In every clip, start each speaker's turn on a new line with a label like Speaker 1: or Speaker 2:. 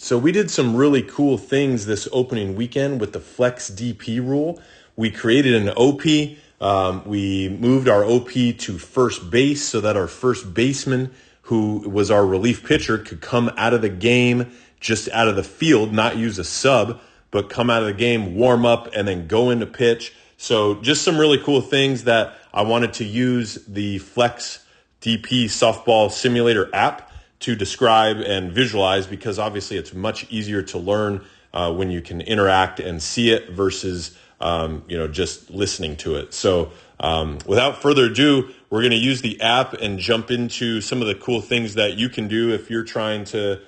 Speaker 1: So we did some really cool things this opening weekend with the flex DP rule. We created an OP. We moved our OP to first base so that our first baseman, who was our relief pitcher, could come out of the game, just out of the field, not use a sub, but come out of the game, warm up, and then go into pitch. So just some really cool things that I wanted to use the Flex DP softball simulator app to describe and visualize, because obviously it's much easier to learn when you can interact and see it versus just listening to it. So without further ado, we're going to use the app and jump into some of the cool things that you can do if you're trying to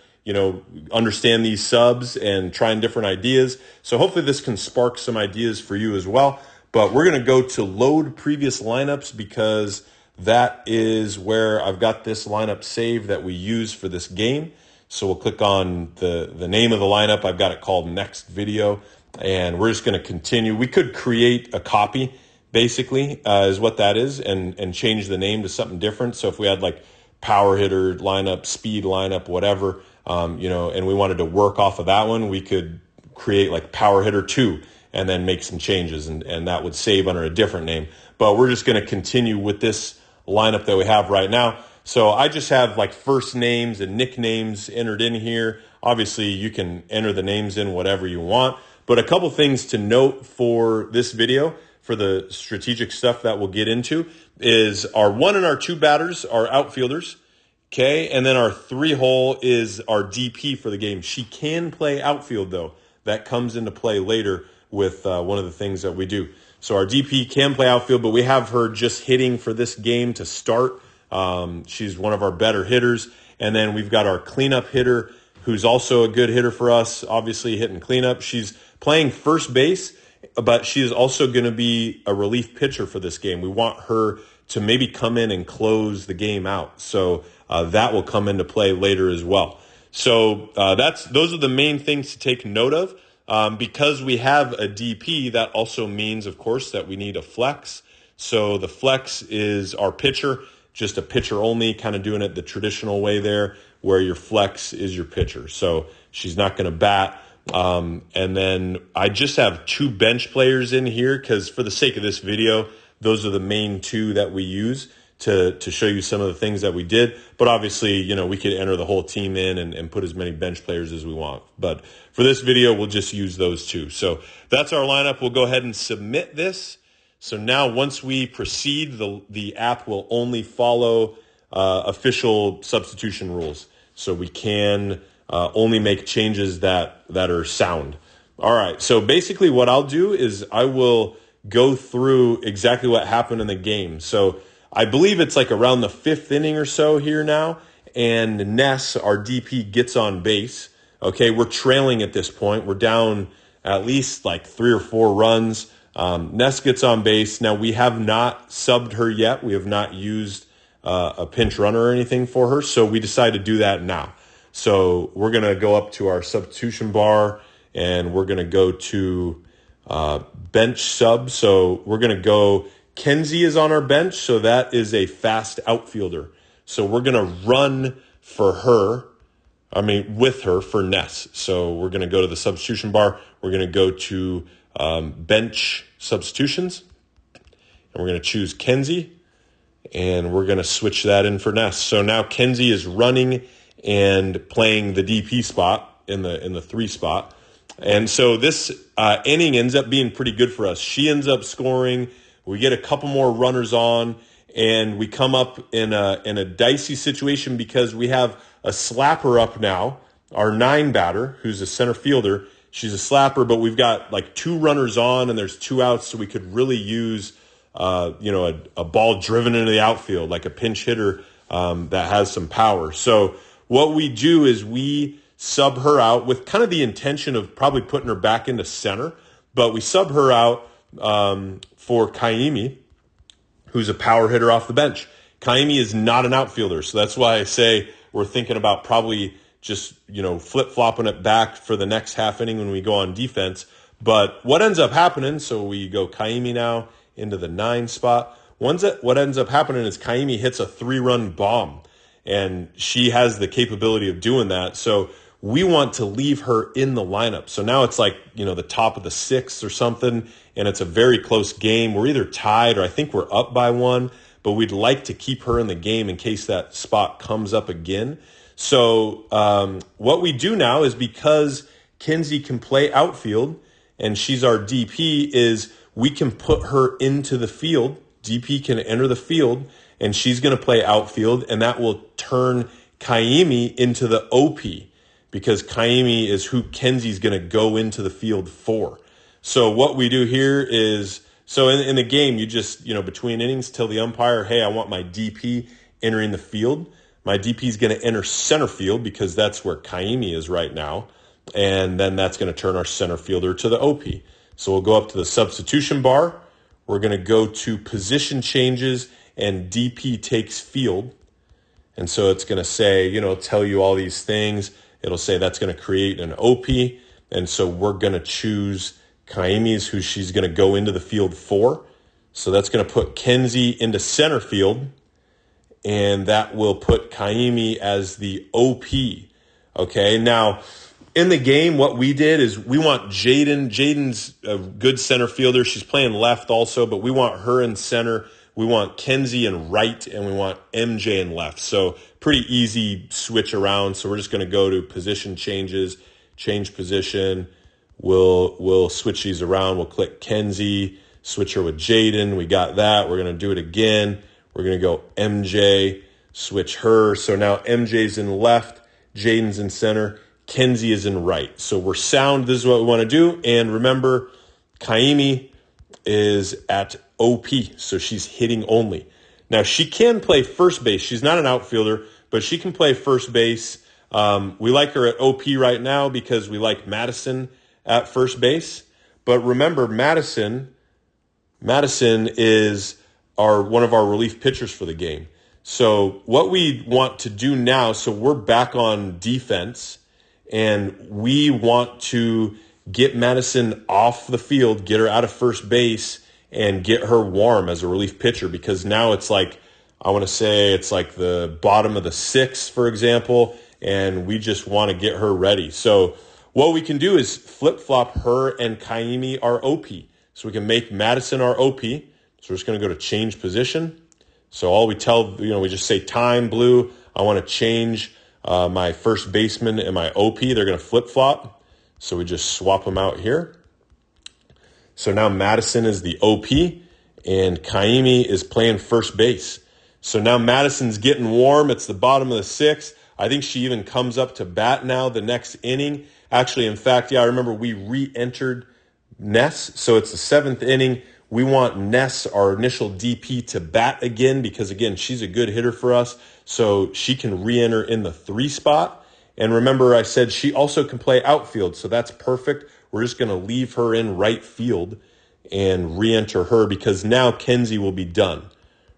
Speaker 1: understand these subs and trying different ideas. So hopefully this can spark some ideas for you as well. But we're going to go to load previous lineups, because that is where I've got this lineup saved that we use for this game. So we'll click on the name of the lineup. I've got it called Next Video, and we're just going to continue. We could create a copy, basically, is what that is, and change the name to something different. So if we had like power hitter lineup, speed lineup, whatever, and we wanted to work off of that one, we could create like power hitter 2 and then make some changes, and that would save under a different name. But we're just going to continue with this lineup that we have right now. So I just have like first names and nicknames entered in here. Obviously, you can enter the names in whatever you want. But a couple things to note for this video, for the strategic stuff that we'll get into, is our 1 and our 2 batters are outfielders. Okay, and then our 3 hole is our DP for the game. She can play outfield, though. That comes into play later with one of the things that we do. So our DP can play outfield, but we have her just hitting for this game to start. She's one of our better hitters. And then we've got our cleanup hitter, who's also a good hitter for us, obviously hitting cleanup. She's playing first base, but she is also going to be a relief pitcher for this game. We want her to maybe come in and close the game out. So that will come into play later as well. So those are the main things to take note of. Because we have a DP, that also means, of course, that we need a flex. So the flex is our pitcher, just a pitcher only, kind of doing it the traditional way there, where your flex is your pitcher. So she's not going to bat. And then I just have 2 bench players in here, because for the sake of this video, those are the main 2 that we use to show you some of the things that we did. But obviously, we could enter the whole team in and put as many bench players as we want. But for this video, we'll just use those 2. So that's our lineup. We'll go ahead and submit this. So now once we proceed, the app will only follow official substitution rules. So we can only make changes that are sound. All right, so basically what I'll do is I will go through exactly what happened in the game. So I believe it's like around the 5th inning or so here now, and Ness, our DP, gets on base. Okay, we're trailing at this point. We're down at least like 3 or 4 runs. Ness gets on base. Now, we have not subbed her yet. We have not used a pinch runner or anything for her, so we decided to do that now. So we're going to go up to our substitution bar, and we're going to go to bench sub. So we're going to go, Kenzie is on our bench, so that is a fast outfielder. So we're going to run with her for Ness. So we're going to go to the substitution bar. We're going to go to bench substitutions, and we're going to choose Kenzie, and we're going to switch that in for Ness. So now Kenzie is running and playing the DP spot in the 3 spot. And so this inning ends up being pretty good for us. She ends up scoring. We get a couple more runners on, and we come up in a dicey situation because we have a slapper up now, our 9 batter, who's a center fielder. She's a slapper, but we've got like 2 runners on, and there's 2 outs, so we could really use a ball driven into the outfield, like a pinch hitter that has some power. So what we do is we sub her out with kind of the intention of probably putting her back into center, but we sub her out for Kaimi, who's a power hitter off the bench. Kaimi is not an outfielder, so that's why I say we're thinking about probably just, flip-flopping it back for the next half inning when we go on defense. But what ends up happening, so we go Kaimi now into the 9 spot. What ends up happening is Kaimi hits a 3-run bomb, and she has the capability of doing that. So we want to leave her in the lineup. So now it's like, the top of the sixth or something, and it's a very close game. We're either tied or I think we're up by one, but we'd like to keep her in the game in case that spot comes up again. So what we do now is, because Kenzie can play outfield and she's our DP, is we can put her into the field. DP can enter the field and she's going to play outfield, and that will turn Kaimi into the OP, because Kaimi is who Kenzie's going to go into the field for. So what we do here is, so in the game, you just, between innings, tell the umpire, hey, I want my DP entering the field. My DP is going to enter center field because that's where Kaimi is right now. And then that's going to turn our center fielder to the OP. So we'll go up to the substitution bar. We're going to go to position changes, and DP takes field. And so it's going to say, tell you all these things. It'll say that's going to create an OP. And so we're going to choose Kaimi's, who she's going to go into the field for. So that's going to put Kenzie into center field, and that will put Kaimi as the OP. Okay, now in the game, what we did is we want Jaden. Jaden's a good center fielder. She's playing left also, but we want her in center. We want Kenzie in right, and we want MJ in left. So pretty easy switch around. So we're just going to go to position changes, change position. We'll switch these around. We'll click Kenzie, switch her with Jaden. We got that. We're going to do it again. We're going to go MJ, switch her. So now MJ's in left, Jaden's in center, Kenzie is in right. So we're sound. This is what we want to do. And remember, Kaimi is at OP, so she's hitting only. Now, she can play first base. She's not an outfielder, but she can play first base. We like her at OP right now because we like Madison at first base. But remember, Madison is one of our relief pitchers for the game. So what we want to do now, so we're back on defense, and we want to get Madison off the field, get her out of first base, and get her warm as a relief pitcher, because now it's like, I want to say it's like the bottom of the sixth, for example, and we just want to get her ready. So what we can do is flip-flop her and Kaimi our OP. So we can make Madison our OP. So we're just going to go to change position. So all we we just say time blue. I want to change my first baseman and my OP. They're going to flip-flop. So we just swap them out here. So now Madison is the OP and Kaimi is playing first base. So now Madison's getting warm. It's the bottom of the sixth. I think she even comes up to bat now the next inning. Actually, in fact, I remember we re-entered Ness. So it's the seventh inning. We want Ness, our initial DP, to bat again because, again, she's a good hitter for us. So she can re-enter in the 3 spot. And remember, I said she also can play outfield. So that's perfect. We're just going to leave her in right field and re-enter her because now Kenzie will be done,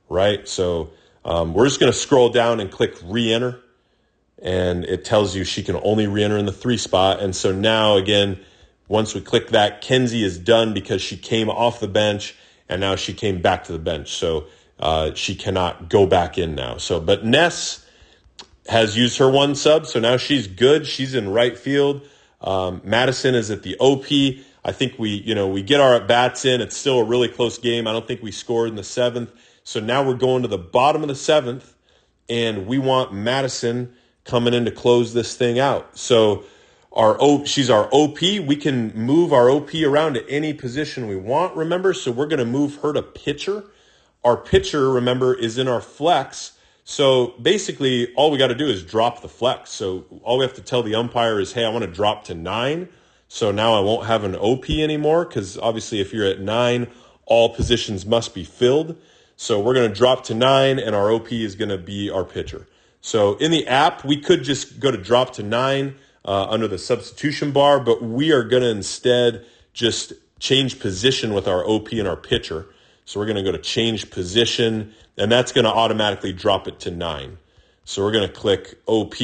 Speaker 1: right? So we're just going to scroll down and click re-enter. And it tells you she can only re-enter in the 3 spot. And so now, again, once we click that, Kenzie is done because she came off the bench and now she came back to the bench. So she cannot go back in now. So, but Ness has used her 1 sub, so now she's good. She's in right field. Madison is at the OP. I think we get our at-bats in. It's still a really close game. I don't think we scored in the 7th. So now we're going to the bottom of the 7th, and we want Madison coming in to close this thing out. So she's our OP. We can move our OP around to any position we want, remember? So we're going to move her to pitcher. Our pitcher, remember, is in our flex. So basically, all we got to do is drop the flex. So all we have to tell the umpire is, hey, I want to drop to 9. So now I won't have an OP anymore because obviously if you're at 9, all positions must be filled. So we're going to drop to 9, and our OP is going to be our pitcher. So in the app, we could just go to drop to 9 under the substitution bar, but we are going to instead just change position with our OP and our pitcher. So we're going to go to change position, and that's going to automatically drop it to 9. So we're going to click OP.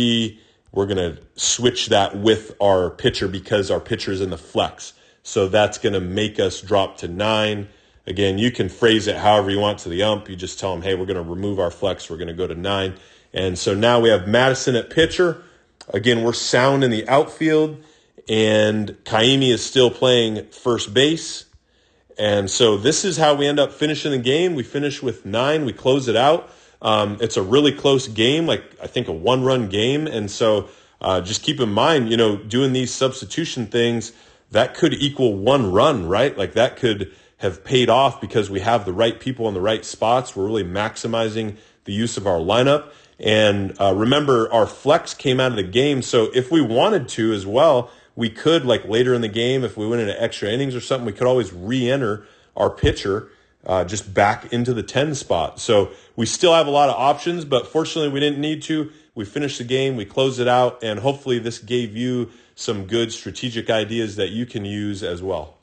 Speaker 1: We're going to switch that with our pitcher because our pitcher is in the flex. So that's going to make us drop to 9. Again, you can phrase it however you want to the ump. You just tell them, hey, we're going to remove our flex. We're going to go to 9. And so now we have Madison at pitcher. Again, we're sound in the outfield, and Kaimi is still playing first base. And so this is how we end up finishing the game. We finish with 9. We close it out. It's a really close game, like I think a 1-run game. And so just keep in mind, doing these substitution things, that could equal 1 run, right? Like that could have paid off because we have the right people in the right spots. We're really maximizing the use of our lineup. And remember, our flex came out of the game. So if we wanted to as well, we could, like later in the game, if we went into extra innings or something, we could always re-enter our pitcher just back into the 10 spot. So we still have a lot of options, but fortunately we didn't need to. We finished the game, we closed it out, and hopefully this gave you some good strategic ideas that you can use as well.